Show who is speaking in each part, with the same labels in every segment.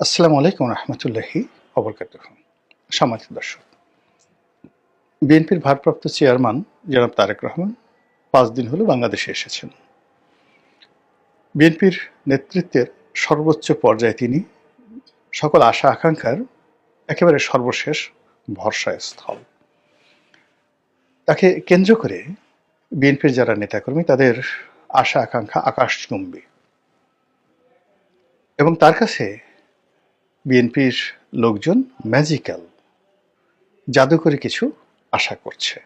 Speaker 1: আসসালামু আলাইকুম রহমতুল্লাহি অবরকাতুহ। সম্মানিত দর্শক, বিএনপির ভারপ্রাপ্ত চেয়ারম্যান জনাব তারেক রহমান 5 দিন হলো বাংলাদেশে এসেছেন। বিএনপির নেতৃত্বের সর্বোচ্চ পর্যায়ে তিনি সকল আশা আকাঙ্ক্ষার একেবারে সর্বশেষ ভরসা স্থল। তাকে কেন্দ্র করে বিএনপির যারা নেতাকর্মী তাদের আশা আকাঙ্ক্ষা আকাশচুম্বী, এবং তার কাছে বিএনপির লোকজন ম্যাজিক্যাল জাদুকরী কিছু আশা করছে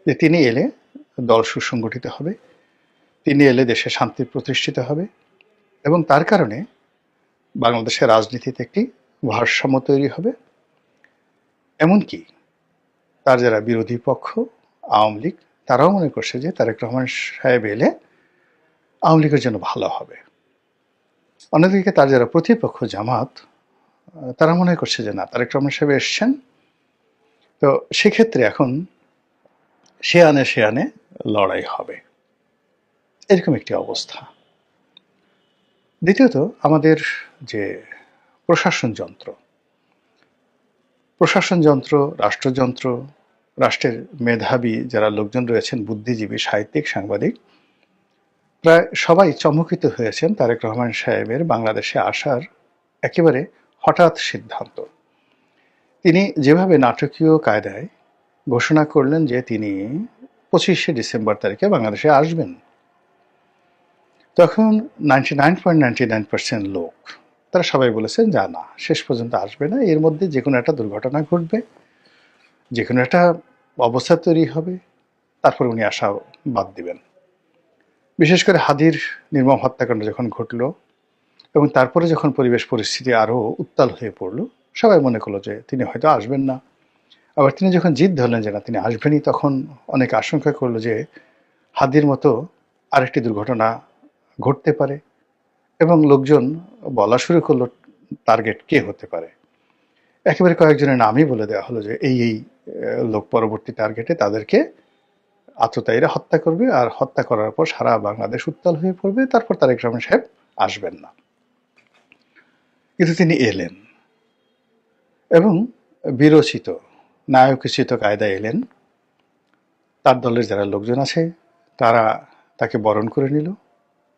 Speaker 1: যে তিনি এলে দল সুসংগঠিত হবে, তিনি এলে দেশে শান্তি প্রতিষ্ঠিত হবে এবং তার কারণে বাংলাদেশের রাজনীতিতে একটি ভারসাম্য তৈরি হবে। এমনকি তার যারা বিরোধী পক্ষ আওয়ামী লীগ, তারাও মনে করছে যে তারেক রহমান সাহেব এলে আওয়ামী লীগের জন্য ভালো হবে। অন্যদিকে তার যারা প্রতিপক্ষ জামাত, তারা মনে করছে যে না, তারেক রহমান সাহেব এসছেন, তো সেক্ষেত্রে এখন সে আনে লড়াই হবে, এরকম একটি অবস্থা। দ্বিতীয়ত, আমাদের যে প্রশাসন যন্ত্র, রাষ্ট্রযন্ত্র, রাষ্ট্রের মেধাবী যারা লোকজন রয়েছেন, বুদ্ধিজীবী, সাহিত্যিক, সাংবাদিক, প্রায় সবাই চমকিত হয়েছেন তারেক রহমান সাহেবের বাংলাদেশে আসার একেবারে হঠাৎ সিদ্ধান্ত। তিনি যেভাবে নাটকীয় কায়দায় ঘোষণা করলেন যে তিনি 25শে ডিসেম্বর তারিখে বাংলাদেশে আসবেন, তখন 99.99% লোক, তারা সবাই বলেছেন যা না, শেষ পর্যন্ত আসবে না, এর মধ্যে যে কোনো একটা দুর্ঘটনা ঘটবে, যে কোনো একটা অবস্থা তৈরি হবে, তারপর উনি আসা বাদ দিবেন। বিশেষ করে হাদির নির্মম হত্যাকাণ্ড যখন ঘটল এবং তারপরে যখন পরিবেশ পরিস্থিতি আরও উত্তাল হয়ে পড়ল, সবাই মনে করলো যে তিনি হয়তো আসবেন না। আবার তিনি যখন জিদ ধরলেন যে না, তিনি আসবেনই, তখন অনেক আশঙ্কা করলো যে হাদির মতো আরেকটি দুর্ঘটনা ঘটতে পারে, এবং লোকজন বলা শুরু করলো টার্গেট কে হতে পারে। একেবারে কয়েকজনের নামই বলে দেওয়া হলো যে এই লোক পরবর্তী টার্গেটে তাদেরকে আততায়ীরা হত্যা করবে, আর হত্যা করার পর সারা বাংলাদেশ উত্তাল হয়ে পড়বে, তারপর তারেক রহমান সাহেব আসবেন না। কিন্তু তিনি এলেন এবং বিরচিত নায়কোচিত কায়দায় এলেন। তার দলের যারা লোকজন আছে তারা তাকে বরণ করে নিল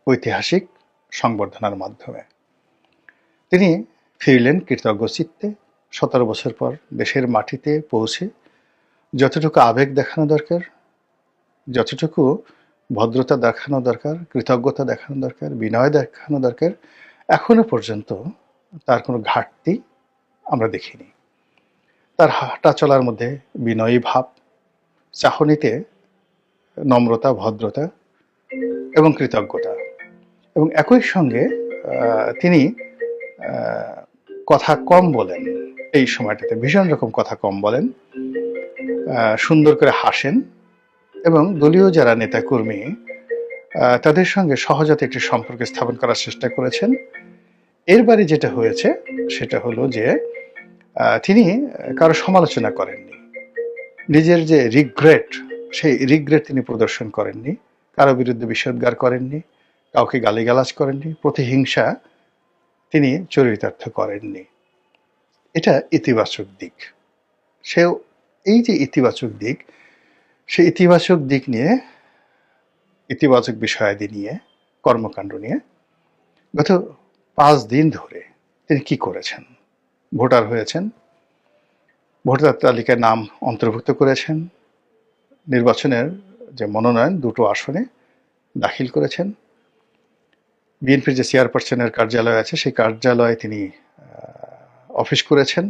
Speaker 1: ঐতিহাসিক সংবর্ধনার মাধ্যমে। তিনি ফিরলেন কৃতজ্ঞ চিত্তে। 17 বছর পর দেশের মাটিতে পৌঁছে যতটুকু আবেগ দেখানো দরকার, যতটুকু ভদ্রতা দেখানো দরকার, কৃতজ্ঞতা দেখানো দরকার, বিনয় দেখানো দরকার, এখনো পর্যন্ত তার কোনো ঘাটতি আমরা দেখিনি। তার হাঁটা চলার মধ্যে বিনয়ী ভাব, চাহনিতে নম্রতা, ভদ্রতা এবং কৃতজ্ঞতা, এবং একই সঙ্গে তিনি কথা কম বলেন। এই সময়টাতে ভীষণ রকম কথা কম বলেন, সুন্দর করে হাসেন, এবং দলীয় যারা নেতাকর্মী তাদের সঙ্গে সহজতে একটি সম্পর্ক স্থাপন করার চেষ্টা করেছেন। এর বারে যেটা হয়েছে সেটা হলো যে তিনি কারো সমালোচনা করেননি, নিজের যে রিগ্রেট, সেই রিগ্রেট তিনি প্রদর্শন করেননি, কারো বিরুদ্ধে বিষোদ্গার করেননি, কাউকে গালিগালাজ করেননি, প্রতিহিংসা তিনি চরিতার্থ করেননি। এটা ইতিবাচক দিক। সেও এই যে ইতিবাচক দিক, সেই ইতিবাচক দিক নিয়ে, ইতিবাচক বিষয়াদি নিয়ে, কর্মকাণ্ড নিয়ে গত 5 দিন ধরে তিনি কি করেছেন। ভোটার হয়েছেন, ভোটার তালিকায় নাম অন্তর্ভুক্ত করেছেন, নির্বাচনের যে মনোনয়ন 2টো আসনে দাখিল করেছেন, বিএনপির যে চেয়ারপারসনের কার্যালয় আছে সেই কার্যালয়ে তিনি অফিস করেছেন,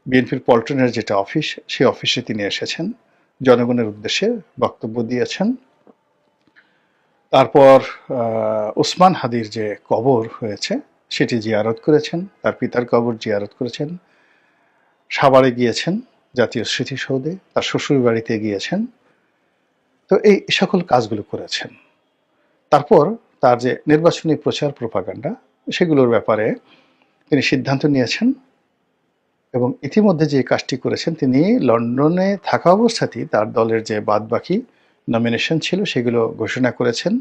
Speaker 1: বিএনপির পল্টনের যেটা অফিস, সেই অফিসে তিনি এসেছেন, জনগণের উদ্দেশ্যে বক্তব্য দিয়েছেন। তারপর ওসমান হাদির যে কবর হয়েছে সেটি জিয়ারত করেছেন, তার পিতার কবর জিয়ারত করেছেন, সাভারে গিয়েছেন, জাতীয় স্মৃতিসৌধে, তার শ্বশুর বাড়িতে গিয়েছেন। তো এই সকল কাজগুলো করেছেন। তারপর তার যে নির্বাচনী প্রচার প্রপাগান্ডা, সেগুলোর ব্যাপারে তিনি সিদ্ধান্ত নিয়েছেন, এবং ইতিমধ্যে যে কাজটি করেছেন, তিনি লন্ডনে থাকা অবস্থাতেই তার দলের যে বাদবাকি নমিনেশন ছিল সেগুলো ঘোষণা করেছেন।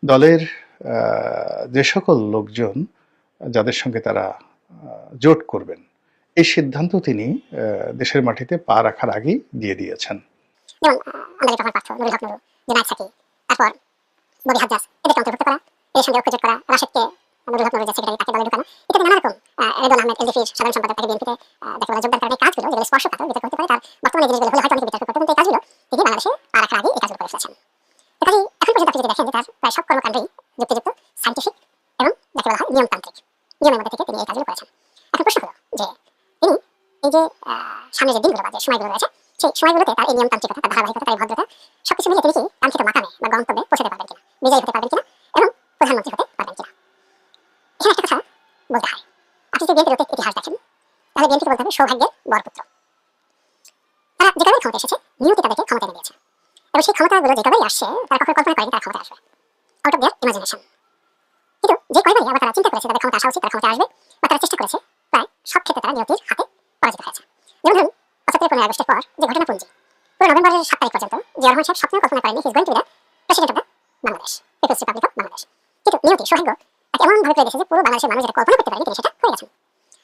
Speaker 1: দলের যে সকল লোকজন যাদের সঙ্গে তারা জোট করবেন, এই সিদ্ধান্ত তিনি দেশের মাটিতে পা রাখার আগেই দিয়ে দিয়েছেন।
Speaker 2: যেমন আন্দালিব রহমান পার্থ, নুরুল হক নুরু, জুনায়েদ সাকি, তারপর ববি হাজ্জাজ, এদেরকে অন্তর্ভুক্ত করা, এদের সঙ্গে ঐক্যজোট করা, রাশেদকে, নুরুল হক নুরুর যে সেক্রেটারি তাকে দলে ঢুকানো, ইত্যাদি নানা রকম রেদওয়ান আহমেদ এলডিপির সাধারণ সম্পাদক তাকে বিএনপিতে যাকে বলা যোগদান করার এই কাজগুলো যেগুলো স্পর্শকাতর বিতর্ক হতে পারে, তার বর্তমানে জিনিসগুলো হলে হয়তো অনেকে বিতর্ক করতে, কিন্তু এই কাজগুলো তিনি বাংলাদেশে পা রাখার আগে এই কাজগুলো করে ফেলেছেন। তো কাজেই এখন পর্যন্ত আপনি যদি দেখেন যে তার প্রায় সব কর্মকাণ্ডই যুক্তিযুক্ত, সাইন্টিফিক এবং যাকে বলা হয় নিয়মতান্ত্রিক, নিয়মের মধ্যে থেকে তিনি এই কাজগুলো করেছেন। এখন প্রশ্ন হলো যে তিনি এই যে সামনে যে দিনগুলো বা যে সময়গুলো রয়েছে, সেই সময়গুলোতে তার এই নিয়মতান্ত্রিকতা, তার ধারাবাহিকতা, তার এই ভদ্রতা সবকিছু মিলিয়ে তিনি কি কাঙ্ক্ষিত মাকামে বা গন্তব্যে পৌঁছাতে পারবেন কিনা, বিজয়ী হতে পারবেন কিনা এবং প্রধানমন্ত্রী হতে পারবেন কিনা। এখানে একটা কথা বলতে হয়, আপনি যদি বিএনপির অতীত ইতিহাস দেখেন তাহলে বিএনপিকে বলতে হবে সৌভাগ্যের বরপুত্র। তারা যে কারণে ক্ষমতা এসেছে, নিয়তি তাদেরকে ক্ষমতা এনে দিয়েছে, এবং সেই ক্ষমতাগুলো যে কারণেই আসছে তারা কখনো কল্পনা করেনি তারা ক্ষমতা আসবে, আউট অফ দেয়ার ইমাজিনেশন। কিন্তু যে কয়বারই আবার তারা চিন্তা করেছে তাদের ক্ষমতা আসা উচিত, তারা ক্ষমতা আসবে, বা তারা চেষ্টা করেছে, প্রায় সব ক্ষেত্রে তারা নিয়তির হাতে পরাজিত হয়েছে। যেমন ধরুন ৭৫-১৫ আগস্টের পর যে ঘটনাপুঞ্জি, পুরো নভেম্বরের ৭ তারিখ পর্যন্ত জিয়া রহমান সাহেব স্বপ্নেও কল্পনা করেনি he is going to be the president of the Bangladesh, People's Republic of Bangladesh. কিন্তু নিয়তি, সৌভাগ্য তাকে এমনভাবে করে দিয়েছে যে পুরো বাংলাদেশের মানুষ যেটা কল্পনা করতে পারেনি তিনি সেটা হয়ে গেছেন।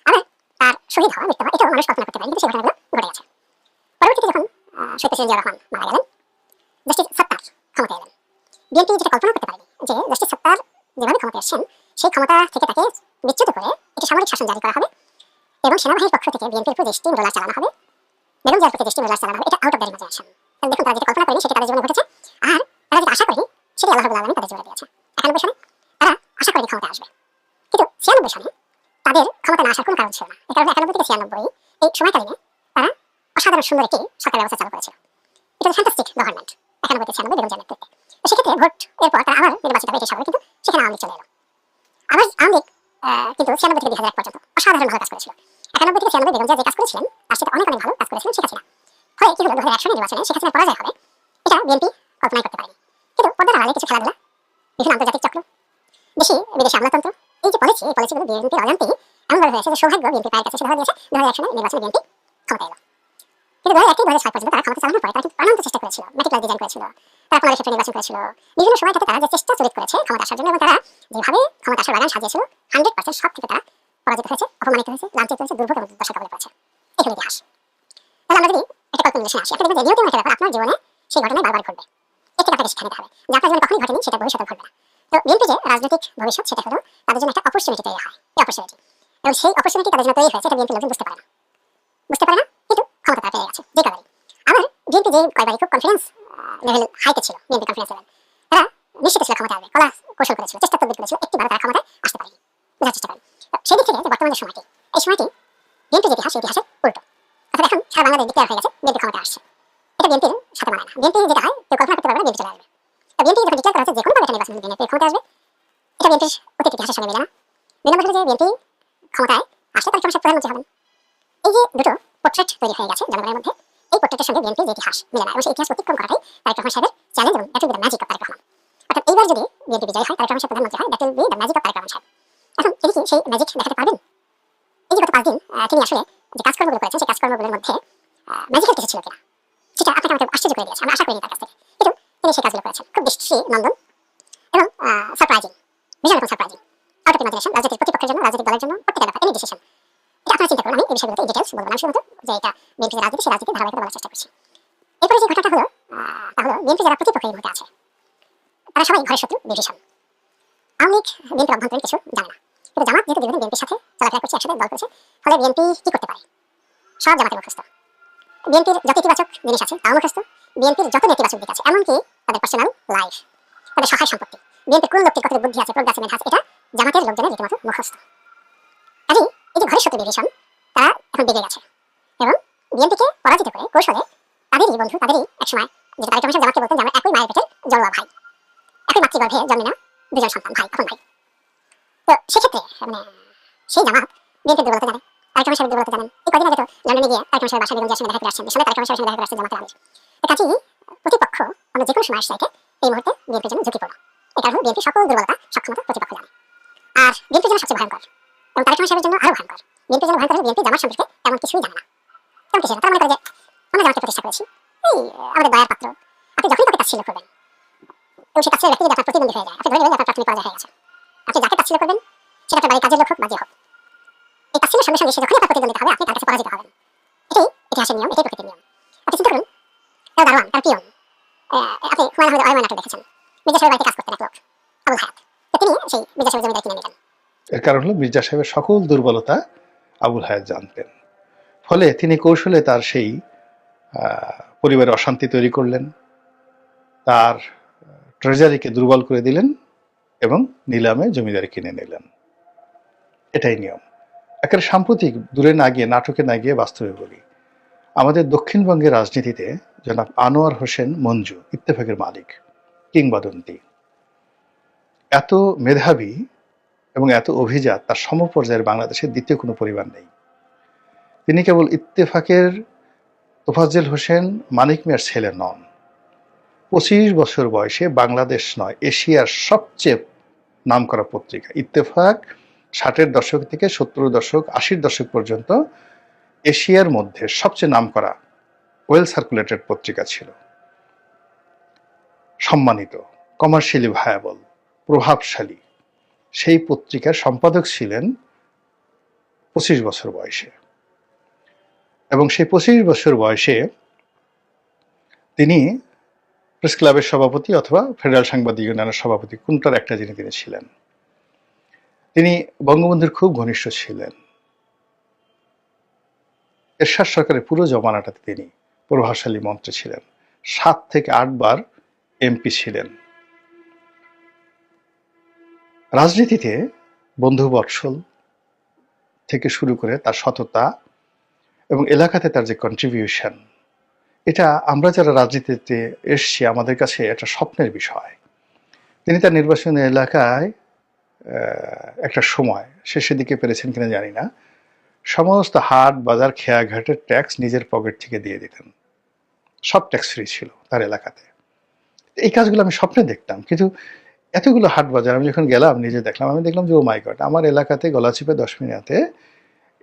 Speaker 2: আবার তার শহীদ হওয়া, মৃত্যু হওয়া, এটাও মানুষ কল্পনা করতে পারেনি, কিন্তু সেই ঘটনাগুলো ঘটে গেছে। পরবর্তীতে যখন শহীদ প্রেসিডেন্ট জিয়া রহমান মারা গেলেন, জাস্টিস সাত্তার ক্ষমতায় এলেন। বিএনপি যেটা কল্পনা করতে পারেনি যে জাস্টিস সাত্তার যেভাবে ক্ষমতায় এসেছেন, সেই ক্ষমতা থেকে তাকে বিচ্যুত করে একটি সামরিক শাসন জারি করা হবে এবং সেনাবাহিনীর পক্ষ থেকে বিএনপির উপর যে স্টিম রোলার চালানো হবে, বেগম জিয়ার প্রতি যে স্টিম রোলার চালানো হবে, এটা আউট অফ দ্য ইমাজিনেশন। দেখুন, তারা যেটা কল্পনা করেনি সেটা তাদের জীবনে ঘটেছে, আর তারা যেটা আশা করেনি সেটা আল্লাহ রাব্বুল আলামিন তাদের জীবনে দিয়েছে। 91 সনে তারা আশা করেনি ক্ষমতা আসবে, কিন্তু 96 সনে তাদের ক্ষমতা না আসার কোনো কারণ ছিল না। এই কারণে 91 থেকে 96 এই সময়কালীনে তারা অসাধারণ সুন্দর একটি সরকার ব্যবস্থা চালু করেছিল। এটা ফ্যান্টাস্টিক গভর্নমেন্ট 91 থেকে 96 বেগম জিয়ার নেতৃত্বে। তো সেক্ষেত্রে ভোট এরপর তারা আবার নির্বাচিত হবে, এটি স্বাভাবিক, কিন্তু সেখানে আওয়ামী লীগ চলে এলো। আবার আওয়ামী লীগ কিন্তু 96 থেকে 2001 পর্যন্ত অসাধারণ ভালো কাজ করেছিল। 91 থেকে 96 বেগম জিয়া যে কাজ করেছিলেন তার সাথে অনেক ভালো কাজ করেছিলেন শেখ হাসিনা। ফলে কি হলো, 2001 সনের নির্বাচনে শেখ হাসিনার পরাজয় হবে এটা বিএনপি কল্পনাই করতে পারেনি। কিন্তু পর্দার আড়ালে কিছু খেলাধুলা, বিভিন্ন আন্তর্জাতিক চক্র, দেশি বিদেশি আমলাতন্ত্র, এই যে পলিসি, এই পলিসিগুলো বিএনপির অজান্তেই এমনভাবে হয়েছে যে সৌভাগ্য বিএনপি পায়ের কাছে এসে ধরা দিয়েছে। 2001 সনের নির্বাচনে বিএনপি ক্ষমতা এলো, কিন্তু 2001 থেকে 2006 পর্যন্ত তারা ক্ষমতা চালানোর পরে তারা কিন্তু প্রাণান্ত চেষ্টা করেছিল, মেটিকুলাস ডিজাইন করেছিল, তারা 15 ক্ষেত্রে নির্বাচন করেছিল, বিভিন্ন সময়টাতে তারা যে চেষ্টা চরিত করেছে ক্ষমতা আসার জন্য, এবং তারা যেভাবে ক্ষমতা আসার বাগান সাজিয়েছিল 100% সব থেকে তারা পরাজিত হয়েছে, অপমানিত হয়েছে, লাঞ্ছিত হয়েছে, দুর্ভোগ এবং দুর্দশা কবলে পড়েছে। এই হলো ইতিহাস। তাহলে আমরা যদি একটা কল্পনায় আসি, আপনি দেখবেন যে নিয়তির একটা ব্যাপার আপনার জীবনে সেই ঘটনায় বারবার ঘটবে, এর থেকে আপনাকে শিক্ষা নিতে হবে যে আপনার জীবনে কখনই ঘটেনি সেটা ভবিষ্যতে ঘটবে না। তো বিএনপি যে রাজনৈতিক ভবিষ্যৎ, সেটা হলো তাদের জন্য একটা অপরচুনিটি তৈরি হয়, এই অপরচুনিটি, এবং সেই অপরচুনিটি তাদের জন্য তৈরি হয়েছে, এটা বিএনপি লোকজন বুঝতে পারে না, কিন্তু ক্ষমতা তারা পেয়ে গেছে যে কয়বারই। আবার বিএনপি যে কয়বারই খুব কনফিডেন্স লেভেল হাইতে ছিল, বিএনপি কনফিডেন্স লেভেল, তারা নিশ্চিত ছিল ক্ষমতা আসবে, কলা কৌশল করেছিল, চেষ্টা তদবির করেছিল, একটিবার তারা ক্ষমতায় আসতে পারেনি, বোঝার চেষ্টা করেন। সেই দিক থেকে যে বর্তমানের সময়টি, এই সময়টি বিএনপির ইতিহাস, ইতিহাসের উল্টো। অর্থাৎ এখন সারা বাংলাদেশ ডিক্লেয়ার হয়ে গেছে বিএনপি ক্ষমতা আসছে, এটা বিএনপির সাথে মানে না। বিএনপি যেটা হয় কেউ কল্পনা করতে পারবে না, বিএনপি চলে আসবে। তো বিএনপি যখন ডিক্লেয়ার করা হচ্ছে যে কোনো একটা নির্বাচন বিএনপি ক্ষমতা আসবে, এটা বিএনপির অতীত ইতিহাসের সঙ্গে মিলে না। 2 নম্বর হলো যে বিএনপি ক্ষমতায় আসলে তার ক্রমশ প্রধানমন্ত্রী হবেন। এই যে দুটো পোর্ট্রেট তৈরি হয়ে গেছে জনগণের মধ্যে, এই পোর্ট্রেটের সঙ্গে বিএনপির যে ইতিহাস মিলে না, এবং সেই ইতিহাস অতিক্রম করাটাই তারেক রহমান সাহেবের চ্যালেঞ্জ, এবং that will be the magic of Tarique Rahman. অর্থাৎ এইবার যদি বিএনপি বিজয়ী হয়, তারেক রহমান সাহেব প্রধানমন্ত্রী হয়, that will be the magic of Tarique Rahman Saheb. এখন তিনি কি সেই ম্যাজিক দেখাতে পারবেন? এই যে গত 5 দিন তিনি আসলে যে কাজকর্মগুলো করেছেন, সেই কাজকর্মগুলোর মধ্যে ম্যাজিক্যাল কিছু ছিল কিনা সেটা আপনাকে আমাকে আশ্চর্য করে দিয়েছে, আমরা আশা করিনি তার কাছ থেকে, কিন্তু তিনি সেই কাজগুলো করেছেন খুব দৃষ্টি নন্দন এবং সারপ্রাইজিং, ভীষণ রকম সারপ্রাইজিং, আউট অফ ইমাজিনেশন। রাজনৈতিক প্রতিপক্ষের জন্য, রাজনৈতিক দলের জন্য, প্রত্যেকের ব্যাপার, এনি ডিসিশন, এটা আপনারা চিন্তা করুন। আমি এই বিষয়গুলোতে ডিটেলস বলবো না, শুধু যে এটা বিএনপি যে রাজনীতি, সেই রাজনীতির ধারাবাহিকতা বলার চেষ্টা করছি। এরপরে যে ঘটনাটা হলো, তা হলো বিএনপি যারা প্রতিপক্ষ এই মুহূর্তে আছে তারা সবাই ঘরের শত্রু, বিভীষণ। আওয়ামী লীগ বিএনপির অভ্যন্তরীণ কিছু জানে না, কিন্তু জামাত যেহেতু দীর্ঘদিন বিএনপির সাথে চলাফেরা করছে, একসাথে দল করেছে, ফলে বিএনপি কি করতে পারে সব জামাতের মুখস্থ। বিএনপির যত ইতিবাচক জিনিস আছে তাও মুখস্থ, বিএনপির যত নেতিবাচক দিক আছে, এমনকি তাদের পার্সোনাল লাইফ, তাদের সহায় সম্পত্তি, বিএনপির কোন লোকটির কত বুদ্ধি আছে, প্রজ্ঞা আছে, মেধা আছে, এটা জামাতের লোকজনের রীতিমতো মুখস্থ। কাজেই এই যে ঘরের শত্রু বিভীষণ, তারা এখন বেড়ে গেছে, এবং বিএনপিকে পরাজিত করে কৌশলে তাদেরই বন্ধু, তাদেরই একসময় যেটা তারেক রহমান জামাতকে বলতেন যে আমরা একই মায়ের পেটের জড়োয়া ভাই, একই মাতৃগর্ভে জন্মে না দুজন সন্তান, ভাই, আপন ভাই। তো সেক্ষেত্রে মানে সেই জামাত বিএনপির দুর্বলতা জানে, তারেক রহমান সাহেবের দুর্বলতা জানেন। এই কদিন আগে তো লন্ডনে গিয়ে তারেক রহমান সাহেবের বাসায় বেগম জিয়ার সঙ্গে দেখা করে আসছেন, যে সময় তারেক রহমান সাহেবের সঙ্গে দেখা করে আসছেন জামাতের আমির। কাজেই প্রতিপক্ষ আমরা যে কোনো সময় আসছে এই মুহূর্তে বিএনপির জন্য ঝুঁকিপূর্ণ। এই কারণে বিএনপি সকল দুর্বলতা, সক্ষমতা প্রতিপক্ষ জানে। আর বিএনপির জন্য সবচেয়ে ভয়ঙ্কর এবং তারেক রহমান সাহেবের জন্য আরো ভয়ঙ্কর, বিএনপির জন্য ভয়ঙ্কর, বিএনপি জামাত সম্পর্কে তেমন কিছুই জানে না। তেমন কিছু না, তারা মনে করে যে আমরা জামাতকে প্রতিষ্ঠা করেছি, এই আমাদের দয়ার পাত্র। আপনি যখনই তাকে তাচ্ছিল্য করবেন, এবং সেই তাচ্ছিল্যের ব্যক্তি যদি আপনার প্রতিবন্ধী হয়ে যায়, আপনি ধরে নেবেন আপনার প্রাথমিক পর্যায়ে হয়ে গেছে। আপনি যাকে তাচ্ছিল্য করবেন সেটা আপনার বাড়ির কাজের লোক হোক বা যে হোক, এই তাফসীরের সঙ্গে সঙ্গে সে যখনই আপনার প্রতিদ্বন্দ্বিতা হবে আপনি তার কাছে পরাজিত হবেন। এটাই ইতিহাসের নিয়ম, এটাই প্রকৃতির নিয়ম। আপনি চিন্তা করুন, তার দারোয়ান, তার পিয়ন, আপনি হুমায়ুন আহমেদের অয়ময় নাটক দেখেছেন, মির্জা সাহেবের বাড়িতে কাজ করতেন এক লোক, আবুল হায়াত। তো তিনি সেই মির্জা সাহেবের জমিদারি কিনে নিলেন।
Speaker 1: এর কারণ হলো মির্জা সাহেবের সকল দুর্বলতা আবুল হায়াত জানতেন। ফলে তিনি কৌশলে তার সেই পরিবারে অশান্তি তৈরি করলেন, তার ট্রেজারিকে দুর্বল করে দিলেন এবং নিলামে জমিদারি কিনে নিলেন। এটাই নিয়ম। একেবারে সাম্প্রতিক, দূরে না গিয়ে, নাটকে না গিয়ে বাস্তবে বলি, আমাদের দক্ষিণবঙ্গের রাজনীতিতে জনাব আনোয়ার হোসেন মঞ্জু, ইত্তেফাকের মালিক, কিংবদন্তি, এত মেধাবী এবং এত অভিজাত, তার সমপর্যায়ের বাংলাদেশের দ্বিতীয় কোনো পরিবার নেই। তিনি কেবল ইত্তেফাকের তোফাজ্জল হোসেন মানিক মিয়ার ছেলে নন। 25 বছর বয়সে বাংলাদেশ নয়, এশিয়ার সবচেয়ে নামকরা পত্রিকা ইত্তেফাক 60-এর দশক থেকে 70-এর দশক, 80-এর দশক পর্যন্ত এশিয়ার মধ্যে সবচেয়ে নামকরা ওয়েল সার্কুলেটেড পত্রিকা ছিল। সম্মানিত, কমার্শিয়ালি ভায়াবল, প্রভাবশালী সেই পত্রিকার সম্পাদক ছিলেন 25 বছর বয়সে। এবং সেই 25 বছর বয়সে তিনি প্রেস ক্লাবের সভাপতি অথবা ফেডারেল সাংবাদিক ইউনিয়নের সভাপতি, কোনটার একটা যিনি তিনি ছিলেন। তিনি বঙ্গবন্ধুর খুব ঘনিষ্ঠ ছিলেন। এরশাদ সরকারের পুরো জমানাটাতে তিনি প্রভাবশালী মন্ত্রী ছিলেন। 7 থেকে 8 বার এমপি ছিলেন। রাজনীতিতে বন্ধুবৎসল থেকে শুরু করে তার সততা এবং এলাকাতে তার যে কন্ট্রিবিউশন, এটা আমরা যারা রাজনীতিতে এসছি আমাদের কাছে একটা স্বপ্নের বিষয়। তিনি তার নির্বাচনী এলাকায় একটা সময় শেষের দিকে পেরেছেন কিনা জানি না, সমস্ত হাট বাজার খেয়াঘাটের ট্যাক্স নিজের পকেট থেকে দিয়ে দিতেন। সব ট্যাক্স ফ্রি ছিল তার এলাকাতে। এই কাজগুলো আমি স্বপ্নে দেখতাম, কিন্তু এতগুলো হাট বাজার আমি যখন গেলাম নিজে দেখলাম, আমি দেখলাম যে ও মাই গড, আমার এলাকাতে গলাচিপে 10 মিনিটে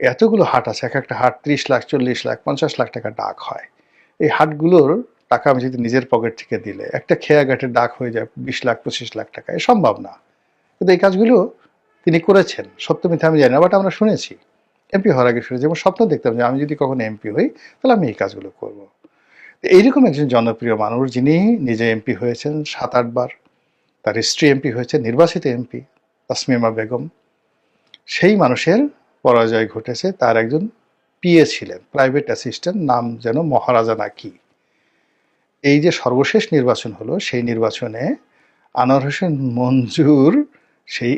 Speaker 1: এতগুলো হাট আছে, এক একটা হাট 30 লাখ, 40 লাখ, 50 লাখ টাকা ডাক হয়। এই হাটগুলোর টাকা আমি যদি নিজের পকেট থেকে দিলে একটা খেয়াঘাটের ডাক হয়ে যায় 20 লাখ, 25 লাখ টাকা, এ সম্ভব না। কিন্তু এই কাজগুলো তিনি করেছেন, সত্য মিথ্যা আমি জানি না, বাট আমরা শুনেছি। এমপি হওয়ার আগে শুনেছি, যেমন স্বপ্ন দেখতাম যে আমি যদি কখনো এমপি হই তাহলে আমি এই কাজগুলো করব। এইরকম একজন জনপ্রিয় মানুষ, যিনি নিজে এমপি হয়েছেন 7-8 বার, তার স্ত্রী এমপি হয়েছে, নির্বাচিত এমপি তাসমিমা বেগম, সেই মানুষের পরাজয় ঘটেছে। তার একজন পিএ ছিলেন, প্রাইভেট অ্যাসিস্ট্যান্ট, নাম যেন মহারাজা নাকি। এই যে সর্বশেষ নির্বাচন হলো, সেই নির্বাচনে আনোয়ার হোসেন মঞ্জুর সেই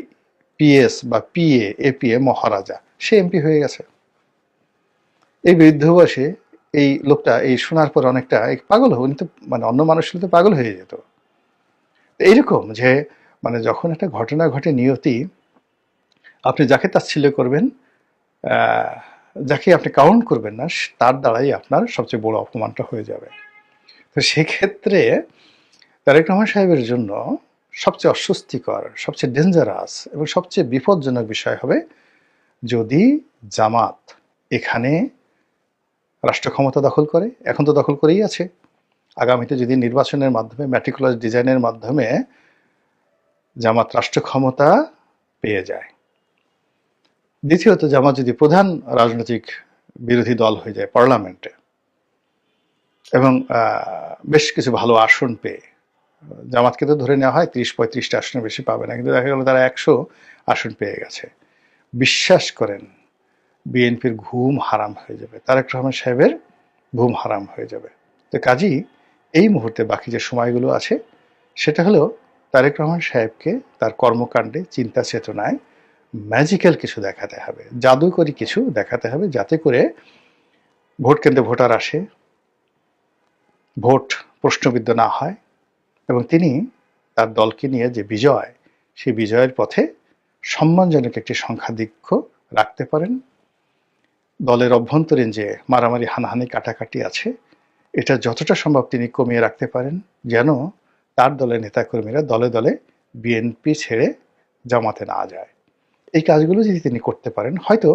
Speaker 1: পিএস বা পিএ, এপিএ মহারাজা, সে এমপি হয়ে গেছে। এই বৃদ্ধ বয়সে এই লোকটা এই শোনার পর অনেকটা পাগল হন, তো মানে অন্য মানুষ হলে তো পাগল হয়ে যেত। এইরকম যে মানে যখন একটা ঘটনা ঘটে নিয়তি, আপনি যাকে তাচ্ছিল্য করবেন, যাকে আপনি কাউন্ট করবেন না, তার দ্বারাই আপনার সবচেয়ে বড় অপমানটা হয়ে যাবে। তো সেক্ষেত্রে তারেক রহমান সাহেবের জন্য সবচেয়ে অস্বস্তিকর, সবচেয়ে ডেঞ্জারাস এবং সবচেয়ে বিপজ্জনক বিষয় হবে যদি জামাত এখানে রাষ্ট্র ক্ষমতা দখল করে। এখন তো দখল করেই আছে। আগামীতে যদি নির্বাচনের মাধ্যমে, ম্যাটিকুলাস ডিজাইনের মাধ্যমে জামাত রাষ্ট্র ক্ষমতা পেয়ে যায়। দ্বিতীয়ত, জামাত যদি প্রধান রাজনৈতিক বিরোধী দল হয়ে যায় পার্লামেন্টে এবং বেশ কিছু ভালো আসন পেয়ে, জামাতকে তো ধরে নেওয়া হয় 30-35টা আসনের বেশি পাবে না, কিন্তু দেখা গেল তারা 100 আসন পেয়ে গেছে। বিশ্বাস করেন, বিএনপির ঘুম হারাম হয়ে যাবে, তারেক রহমান সাহেবের ঘুম হারাম হয়ে যাবে। তো কাজী এই মুহূর্তে বাকি যে সময়গুলো আছে সেটা হলো তারেক রহমান সাহেবকে তার কর্মকাণ্ডে, চিন্তা চেতনায় ম্যাজিক্যাল কিছু দেখাতে হবে, জাদুকরী কিছু দেখাতে হবে, যাতে করে ভোট কেন্দ্রে ভোটার আসে, ভোট প্রশ্নবিদ্ধ না হয় এবং তিনি তার দলকে নিয়ে যে বিজয়, সেই বিজয়ের পথে সম্মানজনক একটি সংখ্যাধিক্য রাখতে পারেন। দলের অভ্যন্তরীণ যে মারামারি, হানাহানি, কাটাকাটি আছে, এটা যতটা সম্ভব তিনি কমিয়ে রাখতে পারেন, যেন তার দলের নেতাকর্মীরা দলে দলে বিএনপি ছেড়ে জামাতে না যায়। এই কাজগুলো যদি তিনি করতে পারেন, হয়তো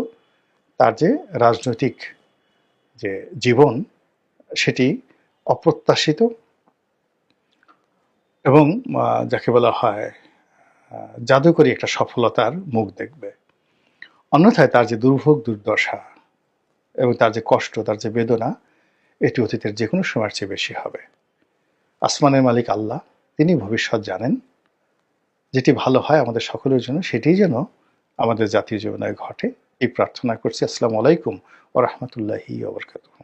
Speaker 1: তার যে রাজনৈতিক যে জীবন সেটি অপ্রত্যাশিত এবং যাকে বলা হয় জাদুকরী একটা সফলতার মুখ দেখবে। অন্যথায় তার যে দুর্ভোগ দুর্দশা এবং তার যে কষ্ট, তার যে বেদনা, এটি অতীতের যে কোনো সময়ের চেয়ে বেশি হবে। আসমানের মালিক আল্লাহ, তিনি ভবিষ্যৎ জানেন। যেটি ভালো হয় আমাদের সকলের জন্য, সেটিই যেন আমাদের জাতীয় জীবনে ঘটে, এই প্রার্থনা করছি। আসসালামু আলাইকুম ওয়া রাহমাতুল্লাহি ওয়া বারাকাতুহু।